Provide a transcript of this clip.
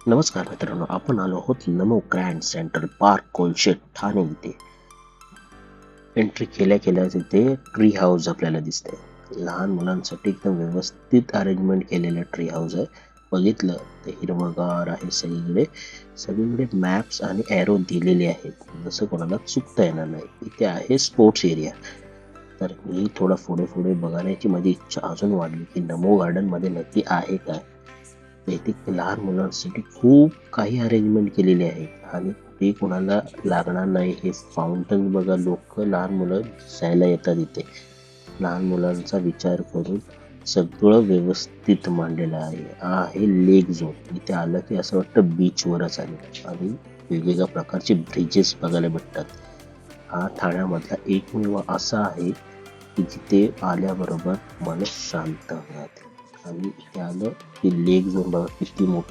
नमस्कार मित्रांनो, आपण आलो आहोत Namo grand central park Kolshet Thane इथे. एंट्री केल्या केल्या तिथे ट्री हाऊस आपल्याला दिसतंय. लहान मुलांसाठी एकदम व्यवस्थित अरेंजमेंट केलेलं ट्री हाऊस आहे. बघितलं तर हिरवगार आहे सगळीकडे. सगळीकडे मॅप्स आणि एरो दिलेले आहेत, जसं कोणाला चुकता येणार नाही. इथे आहे स्पोर्ट्स एरिया. तर मी थोडा पुढे पुढे बघण्याची माझी इच्छा अजून वाढली की नमो गार्डन मध्ये नक्की आहे काय. इथे लहान मुलांसाठी खूप काही अरेंजमेंट केलेली आहे आणि ते कोणाला लागणार नाही. हे फाउंटन बघा, लोक लहान मुलं दिसायला येतात इथे. लहान मुलांचा विचार करून सगळं व्यवस्थित मांडलेलं आहे. हा आहे लेक झोन. इथे आलं की असं वाटतं बीचवरच आले. आणि वेगवेगळ्या प्रकारचे ब्रिजेस बघायला भेटतात. हा ठाण्यामधला एकमेव असा आहे की जिथे आल्याबरोबर मन शांत राहते. आणि इथे आलं की लेक झोन बघा किती मोठा